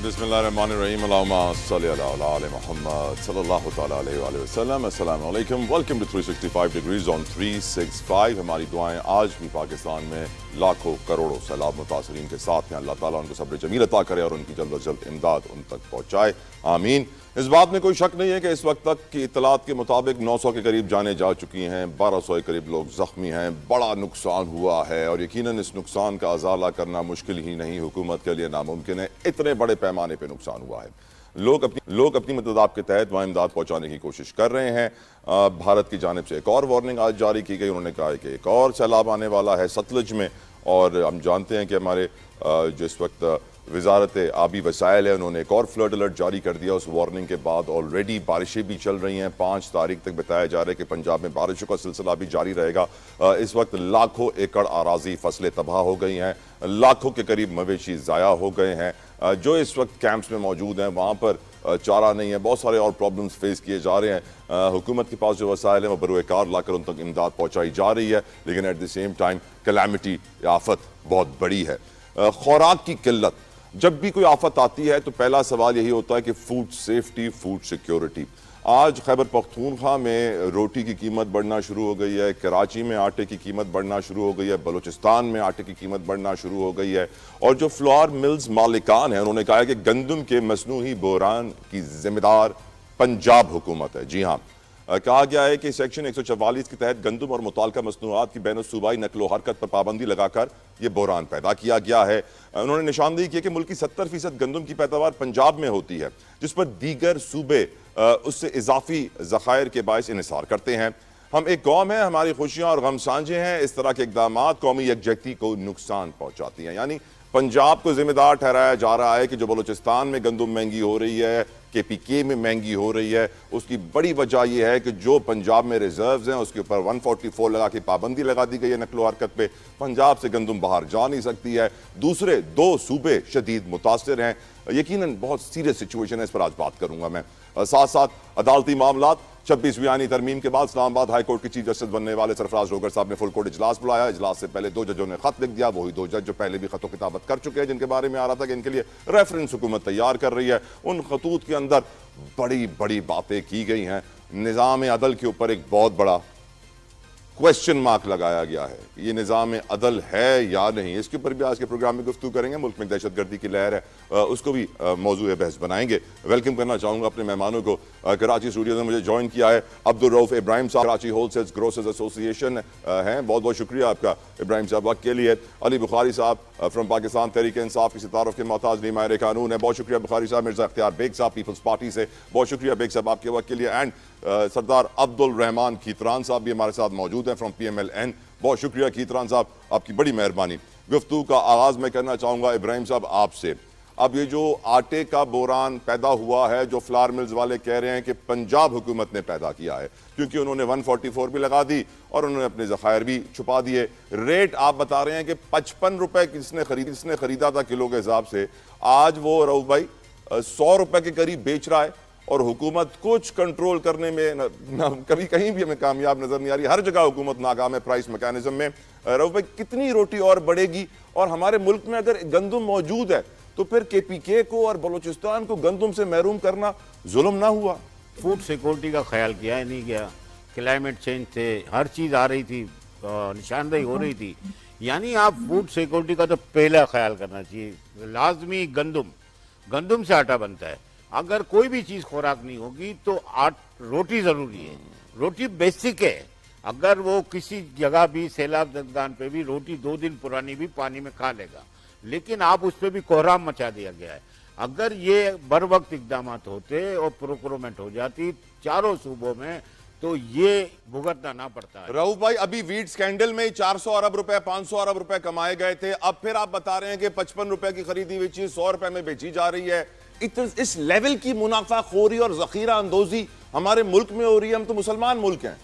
बिस्मिल्लाहिर्रहमानिर्रहीम अल्लाहुम्मा सल्लि अला मुहम्मद सल्लल्लाहु तआला अलैहि वसल्लम। अस्सलामु अलैकुम, वेलकम टू 365 डिग्रीज ऑन 365। हमारी दुआएं आज भी पाकिस्तान में लाखों करोड़ों सैलाब मुतासरीन के साथ हैं। अल्लाह ताला उनको सब्र जमील अता करे और उनकी जल्द अज जल्द इमदाद उन तक पहुँचाए, आमीन। इस बात में कोई शक नहीं है कि इस वक्त तक की इतलात के मुताबिक 900 के करीब जाने जा चुकी हैं, 1200 के करीब लोग ज़ख्मी हैं, बड़ा नुकसान हुआ है और यकीनन इस नुकसान का अजाला करना मुश्किल ही नहीं, हुकूमत के लिए नामुमकिन है। इतने बड़े पैमाने पर नुकसान हुआ है। लोग अपनी मदद के तहत वहाँ इमदाद पहुँचाने की कोशिश कर रहे हैं। भारत की जानिब से एक और वार्निंग आज जारी की गई। उन्होंने कहा कि एक और सैलाब आने वाला है सतलुज में, और हम जानते हैं कि हमारे जिस वक्त वजारत आबी वसाइल है उन्होंने एक और फ्लड अलर्ट जारी कर दिया। उस वार्निंग के बाद ऑलरेडी बारिशें भी चल रही हैं। 5 तारीख तक बताया जा रहा है कि पंजाब में बारिशों का सिलसिला भी जारी रहेगा। इस वक्त लाखों एकड़ आराजी फसलें तबाह हो गई हैं, लाखों के करीब मवेशी ज़ाया हो गए हैं। जो इस वक्त कैंप्स में मौजूद हैं वहाँ पर चारा नहीं है, बहुत सारे और प्रॉब्लम्स फेस किए जा रहे हैं। हुकूमत के पास जो वसाइल हैं वो बरोकार लाकर उन तक इमदाद पहुँचाई जा रही है, लेकिन at the same time calamity आफत बहुत बड़ी है। खुराक की किल्लत, जब भी कोई आफत आती है तो पहला सवाल यही होता है कि फूड सेफ्टी, फूड सिक्योरिटी। आज खैबर पख्तूनख्वा में रोटी की कीमत बढ़ना शुरू हो गई है, कराची में आटे की कीमत बढ़ना शुरू हो गई है, बलूचिस्तान में आटे की कीमत बढ़ना शुरू हो गई है। और जो फ्लोर मिल्स मालिकान हैं उन्होंने कहा है कि गंदम के मसनूही बहरान की जिम्मेदार पंजाब हुकूमत है। जी हाँ, कहा गया है कि सेक्शन 144 के तहत गंदम और मुताल्लिका मसनूआत की बैन सूबाई नकलो हरकत पर पाबंदी लगाकर यह बहरान पैदा किया गया है। उन्होंने निशानदेही की कि मुल्क की 70% गंदम की पैदावार पंजाब में होती है, जिस पर दीगर सूबे उससे इजाफी ज़खायर के बायस इन्हिसार करते हैं। हम एक कौम है, हमारी खुशियाँ और गम साझे हैं। इस तरह के इकदाम कौमी यकजहती को नुकसान पहुँचाती हैं। यानी पंजाब को जिम्मेदार ठहराया जा रहा है कि जो बलूचिस्तान में गंदम महंगी हो रही है, KPK में महंगी हो रही है, उसकी बड़ी वजह यह है कि जो पंजाब में रिजर्व्स हैं उसके ऊपर 144 लगा के पाबंदी लगा दी गई है नकलो हरकत पे। पंजाब से गंदम बाहर जा नहीं सकती है। दूसरे 2 सूबे शदीद मुतासर हैं। यकीनन बहुत सीरियस सिचुएशन है, इस पर आज बात करूंगा मैं। साथ साथ अदालती मामलात, 26वीं आईनी तरमीम के बाद इस्लामाबाद हाई कोर्ट के चीफ जस्टिस बनने वाले सरफराज रोगर साहब ने फुल कोर्ट इजलास बुलाया। इजलास से पहले 2 जजों ने खत लिख दिया, वही 2 जज जो पहले भी खतों किताबत कर चुके हैं, जिनके बारे में आ रहा था कि इनके लिए रेफरेंस हुकूमत तैयार कर रही है। उन खतूत के अंदर बड़ी बड़ी बातें की गई हैं। निज़ाम अदल के ऊपर एक बहुत बड़ा क्वेश्चन मार्क लगाया गया है, ये निज़ाम अदल है या नहीं। इसके ऊपर भी आज के प्रोग्राम में गुफ्तगू करेंगे। मुल्क में दहशतगर्दी की लहर है, उसको भी मौजूद बहस बनाएंगे। वेलकम करना चाहूँगा अपने मेहमानों को। कराची स्टूडियो में मुझे ज्वाइन किया है अब्दुल रऊफ इब्राहिम साहब, कराची होलसेल्स ग्रोसर्स एसोसिएशन हैं। बहुत बहुत शुक्रिया आपका इब्राहिम साहब वक्त के लिए। अली बुखारी साहब फ्रॉम पाकिस्तान तहरीक इंसाफ की सितारफ के मोहताज नीमायर कानून है, बहुत शुक्रिया बुखारी साहब। मिर्जा अख्तियार बेग साहब पीपल्स पार्टी से, बहुत शुक्रिया बेग साहब आपके वक्त के लिए। एंड सरदार अब्दुल रहमान खीतरान साहब भी हमारे साथ मौजूद हैं फ्रॉम PMLN, बहुत शुक्रिया खीतरान साहब, आपकी बड़ी मेहरबानी। गुफ्तगू का आगाज़ मैं करना चाहूँगा इब्राहिम साहब आपसे। अब ये जो आटे का बहरान पैदा हुआ है, जो फ्लावर मिल्स वाले कह रहे हैं कि पंजाब हुकूमत ने पैदा किया है, क्योंकि उन्होंने 144 भी लगा दी और उन्होंने अपने ज़खायर भी छुपा दिए। रेट आप बता रहे हैं कि 55 रुपये किसने खरीदा था किलो के हिसाब से, आज वो रऊफ भाई 100 रुपये के करीब बेच रहा है। और हुकूमत कुछ कंट्रोल करने में कभी कहीं भी हमें कामयाब नजर नहीं आ रही। हर जगह हुकूमत नाकाम है प्राइस मैकेनिज्म में। रऊफ भाई, कितनी रोटी और बढ़ेगी? और हमारे मुल्क में अगर गंदम मौजूद है तो फिर KPK को और बलूचिस्तान को गंदम से महरूम करना जुल्म ना हुआ? फूड सिक्योरिटी का ख्याल किया नहीं गया। क्लाइमेट चेंज थे, हर चीज़ आ रही थी, निशानदेही हो रही थी। यानी आप फूड सिक्योरिटी का तो पहला ख्याल करना चाहिए। लाजमी गंदम से आटा बनता है। अगर कोई भी चीज़ खुराक नहीं होगी तो रोटी ज़रूरी है। रोटी बेसिक है। अगर वो किसी जगह भी सैलाब जगदान पे भी रोटी 2 दिन पुरानी भी पानी में खा लेगा, लेकिन आप उस पर भी कोहराम मचा दिया गया है। अगर ये बर वक्त इकदाम होते और प्रोक्योरमेंट हो जाती चारों सूबों में तो ये भुगतना ना पड़ता है। रऊफ भाई, अभी वीट स्कैंडल में 400 अरब रुपए 500 अरब रुपए कमाए गए थे, अब फिर आप बता रहे हैं कि 55 रुपए की खरीदी हुई चीज 100 रुपए में बेची जा रही है। इस लेवल की मुनाफाखोरी और जखीरा अंदोजी हमारे मुल्क में हो रही है। हम तो मुसलमान मुल्क हैं।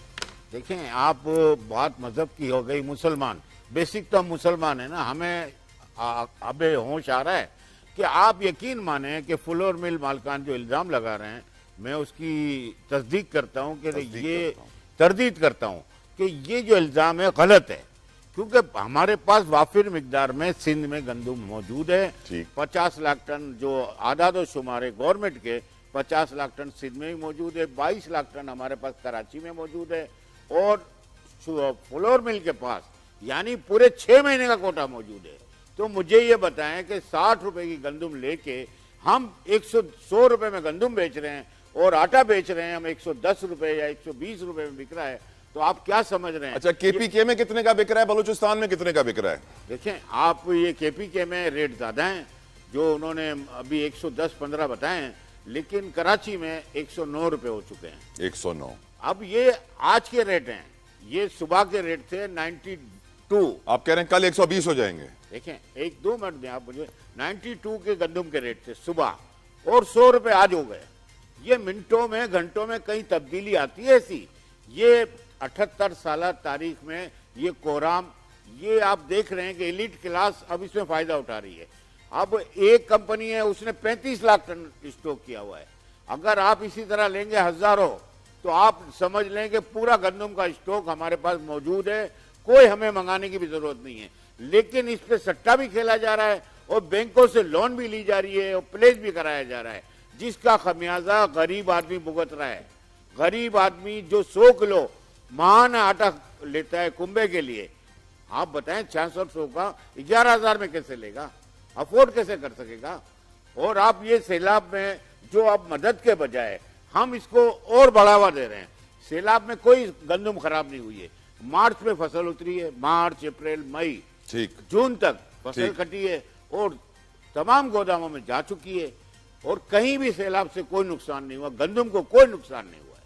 देखें, आप बात मजहब की हो गई, मुसलमान बेसिक तो हम मुसलमान है ना। हमें अब होश आ रहा है कि आप यकीन माने कि फ्लोर मिल मालकान जो इल्ज़ाम लगा रहे हैं, मैं उसकी तस्दीक करता हूं कि ये तरदीद करता हूं कि ये जो इल्ज़ाम है गलत है। क्योंकि हमारे पास वाफिर मिकदार में सिंध में गंदम मौजूद है। ठीक। 50 लाख टन जो आदाद व शुमार है गवर्नमेंट के, 50 लाख टन सिंध में ही मौजूद है, 22 लाख टन हमारे पास कराची में मौजूद है और फ्लोर मिल के पास यानी पूरे 6 महीने का कोटा मौजूद है। तो मुझे ये बताएं कि 60 रुपए की गंदम लेके हम 100 रुपए में गंदम बेच रहे हैं और आटा बेच रहे हैं हम 110 रुपए या 120 रुपए में बिक रहा है, तो आप क्या समझ रहे हैं? अच्छा, केपीके में कितने का बिक रहा है, बलूचिस्तान में कितने का बिक रहा है? देखें आप, ये केपीके में रेट ज्यादा हैं जो उन्होंने अभी 110-15 बताए हैं, लेकिन कराची में 109 रुपए हो चुके हैं। 109। अब ये आज के रेट हैं, ये सुबह के रेट थे 92। आप कह रहे हैं कल 120 हो जाएंगे? देखें 1-2 मिनट दें आप मुझे। 92 के गंदम के रेट थे सुबह और 100 रुपए आज हो गए। ये मिनटों में घंटों में कहीं तब्दीली आती है ऐसी। ये 78 साल तारीख में ये कोराम, ये आप देख रहे हैं कि एलिट क्लास अब इसमें फायदा उठा रही है। अब एक कंपनी है उसने 35 लाख टन स्टॉक किया हुआ है। अगर आप इसी तरह लेंगे हजारों, तो आप समझ लें कि पूरा गंदम का स्टॉक हमारे पास मौजूद है, कोई हमें मंगाने की भी जरूरत नहीं है। लेकिन इस पे सट्टा भी खेला जा रहा है और बैंकों से लोन भी ली जा रही है और प्लेस भी कराया जा रहा है, जिसका खमियाजा गरीब आदमी भुगत रहा है। गरीब आदमी जो 100 किलो महान आटा लेता है कुंबे के लिए, आप बताएं 600 का 11,000 में कैसे लेगा, अफोर्ड कैसे कर सकेगा? और आप ये सैलाब में जो अब मदद के बजाय हम इसको और बढ़ावा दे रहे हैं। सैलाब में कोई गंदम खराब नहीं हुई है। मार्च में फसल उतरी है, मार्च अप्रैल मई ठीक, जून तक फसल कटी है और तमाम गोदामों में जा चुकी है और कहीं भी सैलाब से कोई नुकसान नहीं हुआ, गंदम को कोई नुकसान नहीं हुआ है।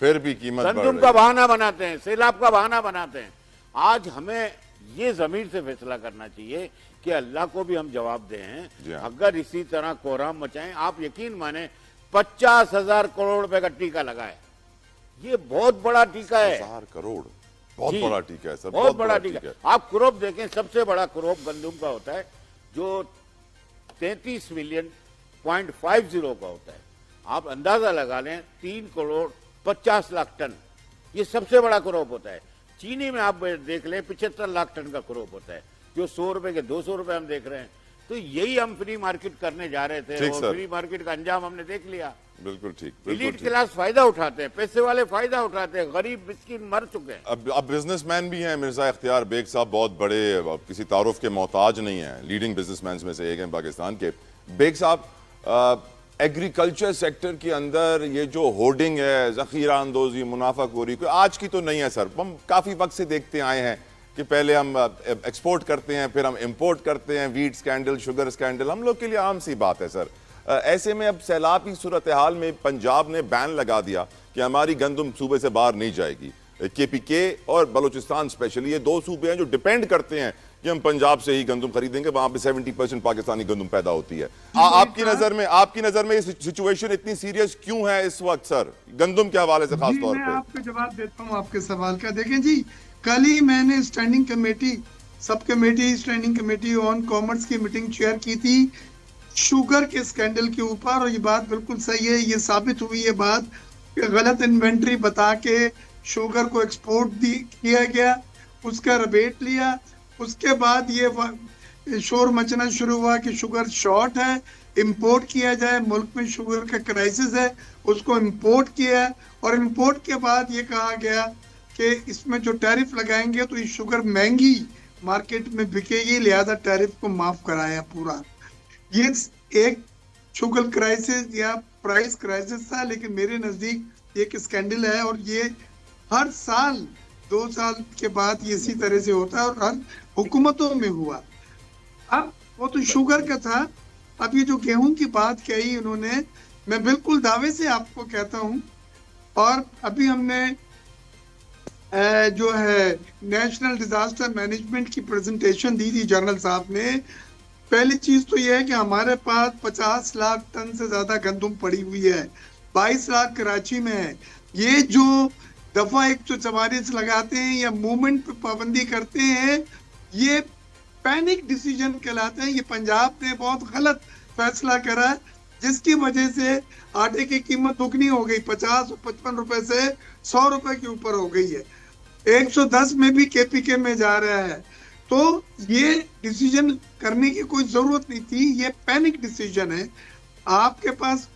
फिर भी कीमत गंदम का बहाना बनाते हैं, सैलाब का बहाना बनाते हैं। आज हमें ये जमीर से फैसला करना चाहिए कि अल्लाह को भी हम जवाब दें। अगर इसी तरह कोहराम मचाएं, आप यकीन माने 50,000 करोड़ रुपए का टीका लगा है। ये बहुत बड़ा टीका है। 1000 करोड़ बहुत बड़ा टीका है सर, बहुत बड़ा टीका है। आप क्रॉप देखें, सबसे बड़ा क्रॉप गंदम का होता है जो 33 मिलियन .50 का होता है। आप अंदाजा लगा लें 3 करोड़ 50 लाख टन, ये सबसे बड़ा क्रॉप होता है। चीनी में आप देख लें 75 लाख टन का क्रॉप होता है, जो 100 रुपए के 200 रुपए हम देख रहे हैं। तो यही हम फ्री मार्केट करने जा रहे थे और फ्री मार्केट का अंजाम हमने देख लिया। बिल्कुल ठीक। एलीट क्लास फायदा उठाते हैं, पैसे वाले फायदा उठाते हैं, गरीब मिस्किन मर चुके हैं। अब बिजनेसमैन भी हैं। मिर्जा इख्तियार बेग साहब बहुत बड़े, किसी तारुफ के मोहताज नहीं है, लीडिंग बिजनेसमैन में से एक हैं पाकिस्तान के। बेग साहब, एग्रीकल्चर सेक्टर के अंदर ये जो होर्डिंग है, जखीरा अंदोजी, मुनाफाखोरी, कोई आज की तो नहीं है सर। हम काफ़ी वक्त से देखते आए हैं कि पहले हम एक्सपोर्ट करते हैं, फिर हम इंपोर्ट करते हैं। वीट स्कैंडल, शुगर स्कैंडल हम लोग के लिए आम सी बात है सर। ऐसे में अब सैलाब की सूरत हाल में पंजाब ने बैन लगा दिया कि हमारी गंदम सूबे से बाहर नहीं जाएगी। केपीके और बलूचिस्तान स्पेशली, ये 2 सूबे हैं जो डिपेंड करते हैं कि हम पंजाब से ही गंदम खरीदेंगे। वहां पे 70% पाकिस्तानी गंदम पैदा होती है। आपकी नजर में ये सिचुएशन इतनी सीरियस क्यों है इस वक्त सर, गंदम के हवाले से खास तौर पे? मैं आपको जवाब देता हूँ आपके सवाल का। देखें जी, कल ही मैंने standing committee, sub committee, standing committee on commerce की मीटिंग चेयर की थी शुगर के स्कैंडल के ऊपर, और ये बात बिल्कुल सही है। ये साबित हुई है बात कि गलत इन्वेंट्री बता के शुगर को एक्सपोर्ट किया गया, उसका रिबेट लिया। उसके बाद ये शोर मचना शुरू हुआ कि शुगर शॉर्ट है, इंपोर्ट किया जाए। मुल्क में शुगर का क्राइसिस है, उसको इंपोर्ट किया। और इंपोर्ट के बाद ये कहा गया कि इसमें जो टैरिफ लगाएंगे तो ये शुगर महंगी मार्केट में बिकेगी, लिहाजा टैरिफ को माफ कराया पूरा। ये एक शुगर क्राइसिस या प्राइस क्राइसिस था, लेकिन मेरे नजदीक एक स्कैंडल है और ये हर साल 2 साल के बाद ये इसी तरह से होता है और हर हुकूमतों में हुआ। अब वो तो शुगर का था। अब ये जो गेहूं की बात कही उन्होंने, मैं बिल्कुल दावे से आपको कहता हूं, और अभी हमने जो है नेशनल डिजास्टर मैनेजमेंट की प्रेजेंटेशन दी थी जनरल साहब ने। पहली चीज तो यह है कि हमारे पास 50 लाख टन से ज्यादा गंदम पड़ी हुई है, 22 लाख कराची में है। ये जो दफा 144 लगाते हैं या मूवमेंट पे पाबंदी करते हैं, ये पैनिक डिसीजन कहलाते हैं। ये पंजाब ने बहुत गलत फैसला करा है, जिसकी वजह से आटे की कीमत दुगनी हो गई, 50 और 55 रुपए से 100 रुपए के ऊपर हो गई है। 110 में भी केपीके में जा रहा है। तो ये डिसीजन करने की कोई जरूरत नहीं थी, ये पैनिक डिसीजन है। आपके पास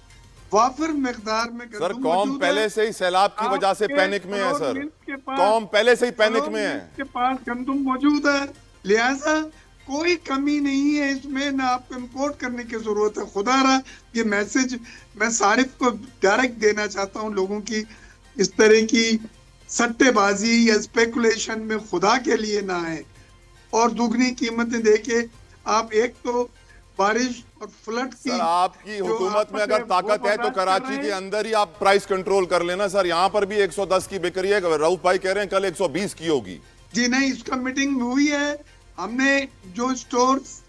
वाफिर मिकदार में सर गंदम कौम मौजूद पहले है। से ही सैलाब की वजह से आपके पैनिक में है फ्लोर सर, मिल्स के पास- कौम पहले से ही पैनिक फ्लोर में है। मिल्स के पास गंदम मौजूद है, लिहाजा कोई कमी नहीं है इसमें, ना आपको इम्पोर्ट करने की जरूरत है। खुदारा ये मैसेज मैं सारिफ को डायरेक्ट देना चाहता हूँ, लोगों की इस तरह की सट्टेबाजी या स्पेकुलेशन में खुदा के लिए ना है और दुगनी कीमतें देके आप एक तो बारिश और फ्लड की सर आपकी जो हुकूमत में आफत अगर है, ताकत वो है तो बर्दाश्त कर कराची रहे के हैं। अंदर ही आप प्राइस कंट्रोल कर लेना सर। यहाँ पर भी 110 की बिक रही है, रऊफ भाई कह रहे हैं कल 120 की होगी। जी नहीं, इसका मीटिंग हुई है। हमने जो स्टोर्स,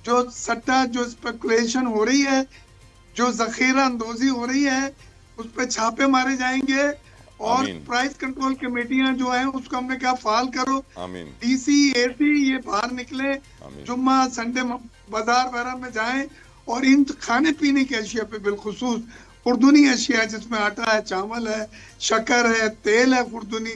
जो सट्टा, जो स्पेकुलेशन हो रही है, जो जखीरा अंदोजी हो रही है, उस पर छापे मारे जाएंगे और आमीन। प्राइस कंट्रोल कमेटियां जो हैं उसको हमने कहा फाल करो। आमीन। डीसी एसी ये बाहर निकले, आमीन। जुम्मा संडे बाजार वगैरह में जाएं और इन खाने पीने की अशिया पे बिलखुसूस खुर्दुनी अशिया जिसमें आटा है, चावल है, शक्कर है, तेल है, खुर्दुनी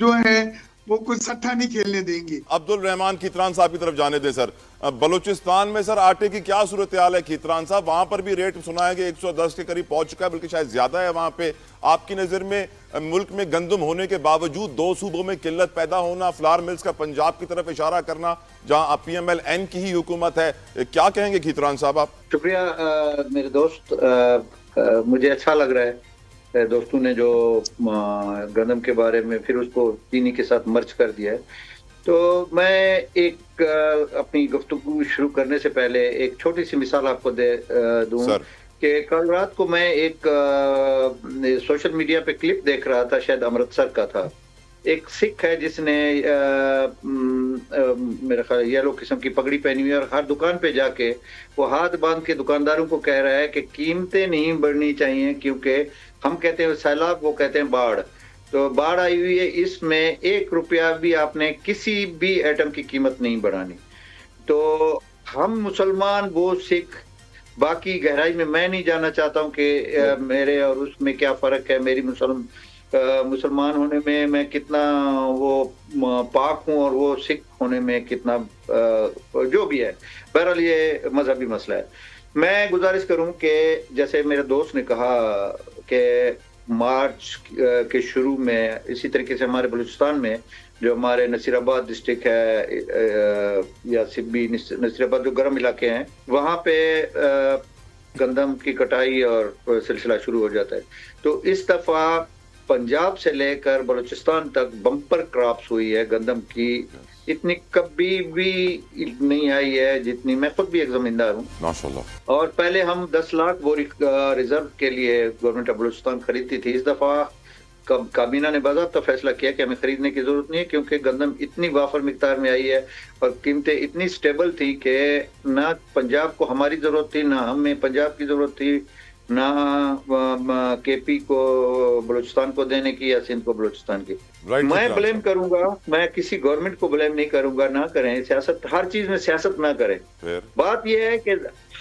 जो है वो कोई सट्टा नहीं खेलने देंगे। अब्दुल रहमान खीतरान साहब की तरफ जाने दे सर। बलूचिस्तान में सर आटे की क्या सूरत हाल है खीतरान साहब? वहां पर भी रेट सुना है कि 110 के करीब पहुंच चुका है, बल्कि शायद ज्यादा है वहां पे। आपकी नजर में मुल्क में गंदम होने के बावजूद दो सूबों में किल्लत पैदा होना, फ्लावर मिल्स का पंजाब की तरफ इशारा करना जहां PMLN की ही हुकूमत है, क्या कहेंगे खीतरान साहब आप? शुक्रिया मेरे दोस्त, मुझे अच्छा लग रहा है दोस्तों ने जो गंदम के बारे में फिर उसको चीनी के साथ मर्ज कर दिया है। तो मैं एक अपनी गुफ्तगू शुरू करने से पहले एक छोटी सी मिसाल आपको दूं कि कल रात को मैं एक सोशल मीडिया पे क्लिप देख रहा था, शायद अमृतसर का था। एक सिख है जिसने मेरा ख्याल येलो किस्म की पगड़ी पहनी हुई है और हर दुकान पे जाके वो हाथ बांध के दुकानदारों को कह रहा है कि कीमतें नहीं बढ़नी चाहिए, क्योंकि हम कहते हैं सैलाब, वो कहते हैं बाढ़। तो बाढ़ आई हुई है, इसमें 1 रुपया भी आपने किसी भी आइटम की कीमत नहीं बढ़ानी। तो हम मुसलमान, वो सिख, बाकी गहराई में मैं नहीं जानना चाहता हूँ कि मेरे और उसमें क्या फर्क है, मेरी मुसलमान होने में मैं कितना वो पाक हूँ और वो सिख होने में कितना जो भी है। बहरहाल ये मजहबी मसला है। मैं गुजारिश करूं कि जैसे मेरे दोस्त ने कहा कि मार्च के शुरू में इसी तरीके से हमारे बलूचिस्तान में जो हमारे नसीराबाद डिस्ट्रिक्ट है या सिब्बी नसीराबाद जो गर्म इलाके हैं, वहाँ पे गंदम की कटाई और सिलसिला शुरू हो जाता है। तो इस दफा पंजाब से लेकर बलूचिस्तान तक बम्पर क्रॉप्स हुई है गंदम की, इतनी कभी भी नहीं आई है जितनी। मैं खुद भी एक जमींदार हूँ माशाल्लाह। और पहले हम 10 लाख बोरी रिजर्व के लिए गवर्नमेंट ऑफ बलूचिस्तान खरीदती थी। इस दफा काबीना ने बाज़ाब्ता फैसला किया कि हमें खरीदने की जरूरत नहीं है, क्योंकि गंदम इतनी वाफर मिकदार में आई है और कीमतें इतनी स्टेबल थी कि ना पंजाब को हमारी जरूरत थी, ना हमें पंजाब की जरूरत थी, ना KP को बलूचिस्तान को देने की या सिंध को बलूचिस्तान की। मैं ब्लेम करूंगा, मैं किसी गवर्नमेंट को ब्लेम नहीं करूंगा, ना करें सियासत, हर चीज में सियासत ना करें। बात यह है कि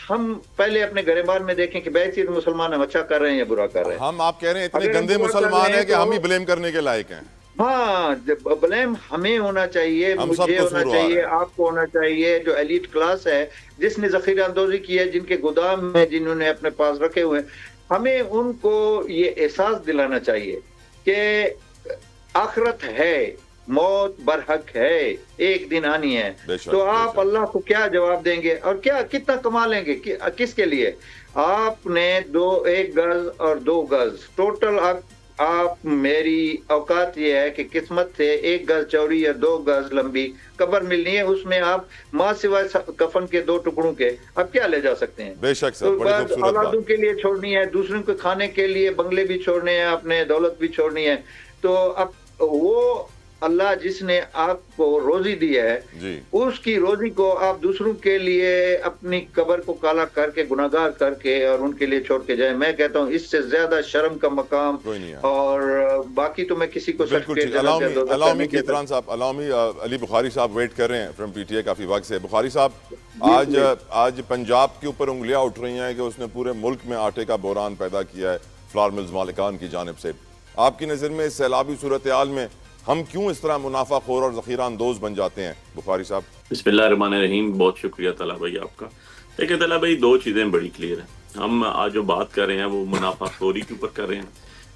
हम पहले अपने गरेबान में देखें कि बेहतर मुसलमान हम अच्छा कर रहे हैं या बुरा कर रहे हैं। हम आप कह रहे हैं इतने गंदे मुसलमान हैं कि हम ही ब्लेम करने के लायक हैं। हाँ, ब्लेम हमें होना चाहिए, मुझे होना चाहिए, आपको होना चाहिए। जो एलीट क्लास है जिसने जखीरा अंदोजी की है, जिनके गोदाम में जिन्होंने अपने पास रखे हुए, हमें उनको ये एहसास दिलाना चाहिए कि आखिरत है, मौत बरहक है, एक दिन आनी है। तो आप अल्लाह को क्या जवाब देंगे और क्या कितना कमा लेंगे, किसके लिए? आपने 1 गज और 2 गज टोटल आप मेरी औकात ये है कि किस्मत से 1 गज चौड़ी या 2 गज लंबी कब्र मिलनी है, उसमें आप माँ सिवाय कफन के 2 टुकड़ों के आप क्या ले जा सकते हैं? बेशक सर, तो बड़ी खूबसूरत बात। औलादों के लिए छोड़नी है, दूसरों को खाने के लिए बंगले भी छोड़ने हैं, अपने दौलत भी छोड़नी है। तो अब वो अल्लाह जिसने आपको रोजी दी है जी, उसकी रोजी को आप दूसरों के लिए अपनी कब्र को काला करके, गुनाहगार करके और उनके लिए छोड़ के जाए, मैं कहता हूँ इससे ज्यादा शर्म का मकाम कोई नहीं है। और बाकी तो मैं किसी को अली बुखारी साहब वेट कर रहे हैं फ्रॉम PTA काफी वक्त से। बुखारी साहब, आज पंजाब के ऊपर उंगलियां उठ रही हैं कि उसने पूरे मुल्क में आटे का बहरान पैदा किया है फ्लावर मिल्स मालिकान की जानिब से। आपकी नजर में सैलाबी सूरत हाल में हम क्यों इस तरह मुनाफाखोर और ज़ख़ीरा अंदोज बन जाते हैं? बुखारी साहब। बिस्मिल्लाहिर्रहमानिर्रहीम, बहुत शुक्रिया तला भाई आपका। देखिए तला भाई, दो चीज़ें बड़ी क्लियर हैं। हम आज जो बात कर रहे हैं वो मुनाफाखोरी के ऊपर कर रहे हैं,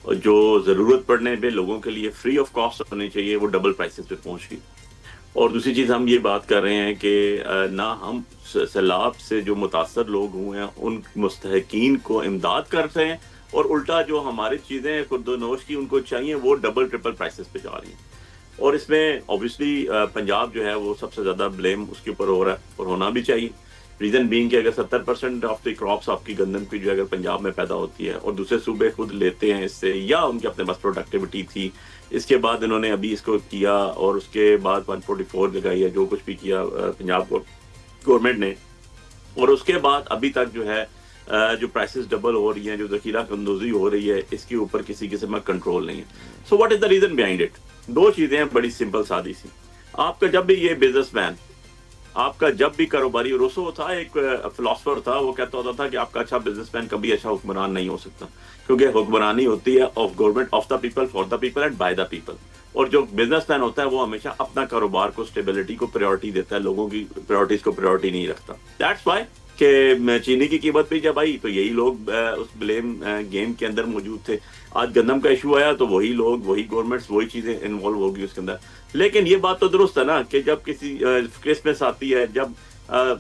और जो ज़रूरत पड़ने पे लोगों के लिए फ्री ऑफ कॉस्ट होनी चाहिए वो डबल प्राइसेस पे पहुंच गई। और दूसरी चीज़ हम ये बात कर रहे हैं कि ना हम सैलाब से जो मुतासर लोग हुए हैं उन मुस्तहकीन को इमदाद करते हैं, और उल्टा जो हमारी चीज़ें खुर्दोनोश की उनको चाहिए वो डबल ट्रिपल प्राइसेस पे जा रही हैं। और इसमें ऑब्वियसली पंजाब जो है वो सबसे ज़्यादा ब्लेम उसके ऊपर हो रहा है, और होना भी चाहिए। रीज़न बीइंग कि अगर 70% ऑफ द क्रॉप्स आपकी गंदम की जो अगर पंजाब में पैदा होती है और दूसरे सूबे खुद लेते हैं इससे, या उनके अपने पास प्रोडक्टिविटी थी, इसके बाद इन्होंने अभी इसको किया और उसके बाद 144 लगाई है, जो कुछ भी किया पंजाब गवर्नमेंट ने, और उसके बाद अभी तक जो है जो प्राइसेस डबल हो रही हैं, जो ज़ख़ीरा कंदोज़ी हो रही है, इसके ऊपर किसी किस्म का कंट्रोल नहीं है। So what is the reason behind it? दो चीज़ें हैं बड़ी सिंपल सादी सी। आपका जब भी ये बिजनेसमैन, आपका जब भी कारोबारी, रोसो था एक फिलोसफर था, वो कहता होता था कि आपका अच्छा बिजनेसमैन कभी अच्छा हुक्मरान नहीं हो सकता, क्योंकि हुक्मरानी होती है of government, of the people, for the people and by the people. और जो बिजनेसमैन होता है वो हमेशा अपना कारोबार को, स्टेबिलिटी को प्रायोरिटी देता है, लोगों की प्रायोरिटीज को प्रायोरिटी नहीं रखता। दैट्स वाई कि चीनी की कीमत भी जब आई तो यही लोग उस ब्लेम गेम के अंदर मौजूद थे। आज गंदम का इशू आया तो वही लोग, वही गवर्नमेंट्स, वही चीज़ें इन्वॉल्व होगी उसके अंदर। लेकिन ये बात तो दुरुस्त है ना कि जब किसी क्रिसमस आती है, जब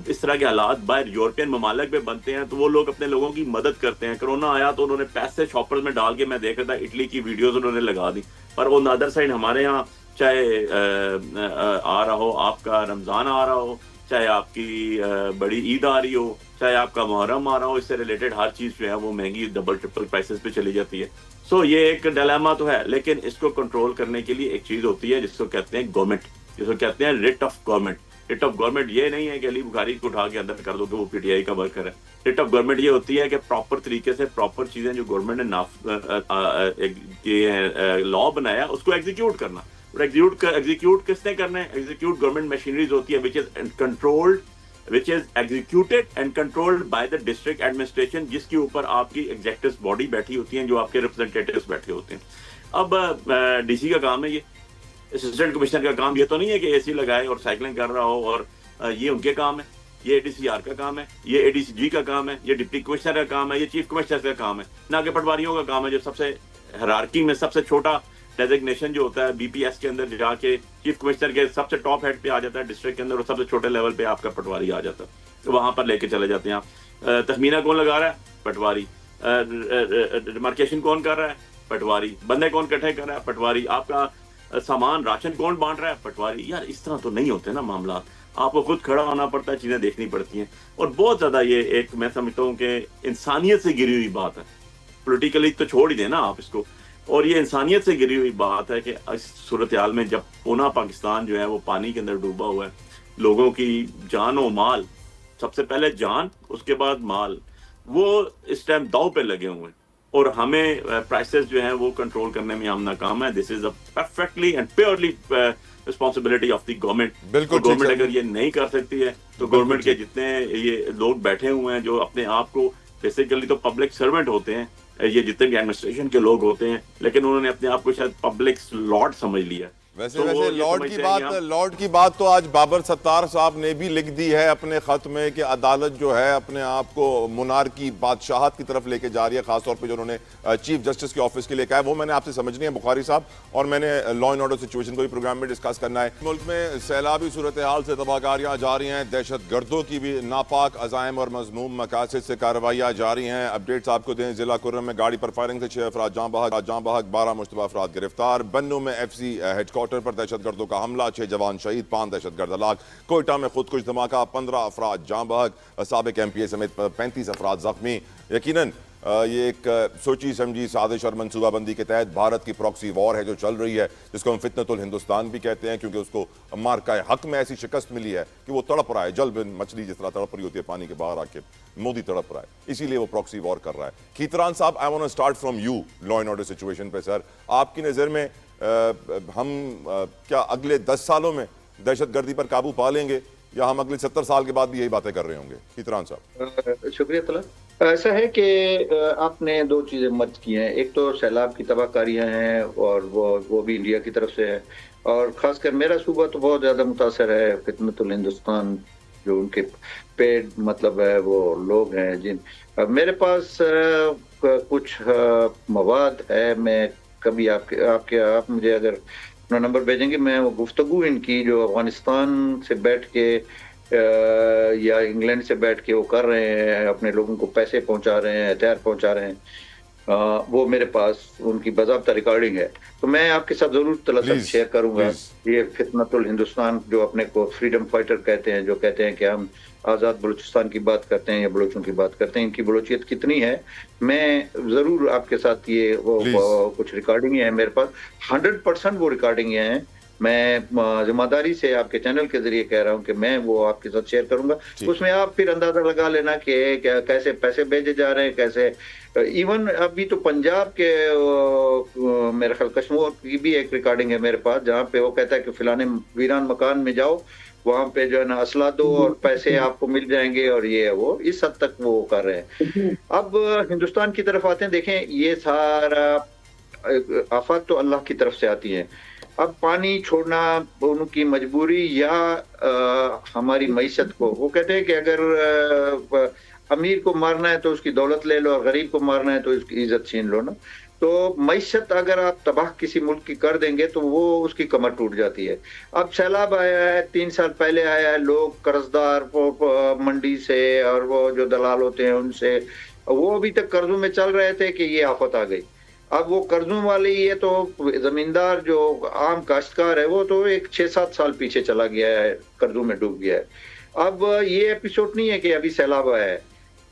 इस तरह के हालात बाहर यूरोपियन ममालिक में बनते हैं, तो वो लोग अपने लोगों की मदद करते हैं। कोरोना आया तो उन्होंने पैसे शॉपर्स में डाल के, मैं देख रहा था इटली की वीडियोस उन्होंने लगा दी। पर ऑन द अदर साइड हमारे यहाँ चाहे आ रहा हो आपका रमज़ान आ रहा हो, चाहे आपकी बड़ी ईद आ रही हो, चाहे आपका मुहर्रम आ रहा हो, इससे रिलेटेड हर चीज़ जो है वो महंगी डबल ट्रिपल प्राइसेस पे चली जाती है। सो ये एक डिलेमा तो है, लेकिन इसको कंट्रोल करने के लिए एक चीज़ होती है जिसको कहते हैं गवर्नमेंट, जिसको कहते हैं writ of government. Writ of government ये नहीं है कि अली बुखारी को उठा के अंदर कर दो कि वो पीटीआई का वर्कर है। रिट ऑफ गवर्नमेंट ये होती है कि प्रॉपर तरीके से प्रॉपर चीज़ें जो गवर्नमेंट ने लॉ बनाया उसको एग्जीक्यूट करना। और एग्जीक्यूट किसने करना है? एग्जीक्यूट गवर्नमेंट मशीनरीज होती है which is executed and controlled by the district administration, जिसके ऊपर आपकी एग्जेक्टिव बॉडी बैठी होती है, जो आपके रिप्रेजेंटेटिव्स बैठे होते हैं। अब डीसी का काम है, ये असिस्टेंट कमिश्नर का काम ये तो नहीं है कि एसी लगाए और साइकिलिंग कर रहा हो, और ये उनके काम है, ये एडीसीआर का काम है, ये एडीसीजी का काम है, ये डिप्टी कमिश्नर का काम है, ये चीफ कमिश्नर का काम है, ना कि पटवारियों का काम है, जो सबसे हायरार्की में सबसे छोटा डेजिग्नेशन जो होता है बीपीएस के अंदर जाके चीफ कमिश्नर के सबसे टॉप हेड पे आ जाता है डिस्ट्रिक्ट के अंदर, और सबसे छोटे लेवल पे आपका पटवारी आ जाता है, तो वहां पर लेके चले जाते हैं आप। तखमीना कौन लगा रहा है? पटवारी। डिमार्केशन कौन कर रहा है? पटवारी। बंदे कौन इकट्ठे कर रहा है? पटवारी। आपका सामान राशन कौन बांट रहा है? पटवारी। यार इस तरह तो नहीं होते ना मामला, आपको खुद खड़ा होना पड़ता है, चीजें देखनी पड़ती हैं, और बहुत ज्यादा ये एक मैं समझता हूँ कि इंसानियत से गिरी हुई बात है। पॉलिटिकली तो छोड़ ही देना आप इसको, और ये इंसानियत से गिरी हुई बात है कि इस सूरत हाल में जब पूना पाकिस्तान जो है वो पानी के अंदर डूबा हुआ है, लोगों की जान और माल, सबसे पहले जान उसके बाद माल, वो इस टाइम दाव पे लगे हुए हैं, और हमें प्राइसेस जो हैं वो कंट्रोल करने में हम नाकाम है। This is a perfectly and purely responsibility of the government. बिल्कुल, गवर्नमेंट अगर ये नहीं कर सकती है तो गवर्नमेंट के जितने ये लोग बैठे हुए हैं जो अपने आप को बेसिकली तो पब्लिक सर्वेंट होते हैं, ये जितने भी एडमिनिस्ट्रेशन के लोग होते हैं, लेकिन उन्होंने अपने आप को शायद पब्लिक लॉर्ड समझ लिया। वैसे तो वैसे लॉर्ड की बात तो आज बाबर सत्तार साहब ने भी लिख दी है अपने खत में कि अदालत जो है अपने आप को मुनारकी बादशाहत की तरफ लेके जा रही है, खासतौर पे जो उन्होंने चीफ जस्टिस के ऑफिस के लिए कहा है, वो मैंने आपसे समझनी है बुखारी साहब, और मैंने लॉ एंड ऑर्डर सिचुएशन को भी प्रोग्राम में डिस्कस करना है। मुल्क में सैलाबी सूरत हाल से तबाहकारियाँ जारी हैं, दहशत गर्दों की भी नापाक अज़ाइम और मज़मूम मकासद से कार्रवाइयाँ जारी हैं। अपडेट्स आपको दें, जिला कुर्रम में गाड़ी पर फायरिंग से 6 अफराद जाँ बहक 12 मुश्तबा अफराद गिरफ्तार। बन्नू में FC हेडक्वार्टर पर दहशतगर्दों का हमला, 6 जवान शहीद, 5 दहशतगर्द हलाक। कोयटा में खुदकुश धमाका, 15 अफराद जाँ बहक, साबिक MPA समेत 35 अफराद जख्मी। यकीनन ये एक सोची समझी साजिश और मनसूबाबंदी के तहत भारत की प्रॉक्सी वॉर है जो चल रही है, जिसको हम फितनतुल हिंदुस्तान भी कहते हैं, क्योंकि उसको मार्का हक में ऐसी शिकस्त मिली है कि वो तड़प रहा है, जल बिन मछली जिस तरह तड़प रही होती है पानी के बाहर आके, मोदी तड़प रहा है, इसीलिए वो प्रॉक्सी वॉर कर रहा है। खीतरान साहब, I want to start from you, law and order situation पे सर, आपकी नज़र में हम क्या अगले 10 सालों में दहशतगर्दी पर काबू पा लेंगे, या हम अगले 70 साल के बाद भी यही बातें कर रहे होंगे? खीतरान साहब। शुक्रिया तला। ऐसा है कि आपने दो चीजें मर्ज की हैं। एक तो सैलाब की तबाहकारियां हैं और वो भी इंडिया की तरफ से है, और खासकर मेरा सूबा तो बहुत ज्यादा मुतासर है। खिदमतुल हिंदुस्तान जो उनके पेड मतलब है वो लोग हैं जिन मेरे पास कुछ मवाद है। मैं कभी आपके आपके आप मुझे अगर अपना नंबर भेजेंगे, मैं वो गुफ्तगू इनकी जो अफगानिस्तान से बैठ के या इंग्लैंड से बैठ के वो कर रहे हैं, अपने लोगों को पैसे पहुंचा रहे हैं, हथियार पहुंचा रहे हैं, वो मेरे पास उनकी बाज़ाब्ता रिकॉर्डिंग है। तो मैं आपके साथ जरूर तलसम प्लीज शेयर करूंगा। प्लीज। ये फितनतुल हिंदुस्तान जो अपने को फ्रीडम फाइटर कहते हैं, जो कहते हैं कि हम आज़ाद बलूचिस्तान की बात करते हैं या बलूचों की बात करते हैं, इनकी बलूचियत कितनी है, मैं जरूर आपके साथ ये वो कुछ रिकॉर्डिंग है मेरे पास। 100% वो रिकॉर्डिंग हैं। मैं जिम्मेदारी से आपके चैनल के जरिए कह रहा हूं कि मैं वो आपके साथ शेयर करूंगा। उसमें आप फिर अंदाजा लगा लेना कि कैसे पैसे भेजे जा रहे हैं, कैसे इवन अभी तो पंजाब के मेरे ख्याल कश्मीर की भी एक रिकॉर्डिंग है मेरे पास, जहाँ पे वो कहता है कि फिलाने वीरान मकान में जाओ, वहां पे जो है ना असला दो और पैसे आपको मिल जाएंगे, और ये है वो इस हद तक वो कर रहे हैं। अब हिंदुस्तान की तरफ आते हैं। देखें, ये सारा आफत तो अल्लाह की तरफ से आती है। अब पानी छोड़ना उनकी मजबूरी या हमारी मईशत को, वो कहते हैं कि अगर अमीर को मारना है तो उसकी दौलत ले लो, और गरीब को मारना है तो उसकी इज्जत छीन लो ना। तो मईशत अगर आप तबाह किसी मुल्क की कर देंगे तो वो उसकी कमर टूट जाती है। अब सैलाब आया है, 3 साल पहले आया है, लोग कर्जदार वो मंडी से और वो जो दलाल होते हैं उनसे, वो अभी तक कर्जों में चल रहे थे कि ये आफत आ गई। अब वो कर्जों वाले, ये तो जमींदार जो आम काश्तकार है वो तो एक 6-7 साल पीछे चला गया है, कर्जों में डूब गया है। अब ये एपिसोड नहीं है कि अभी सैलाब आया है।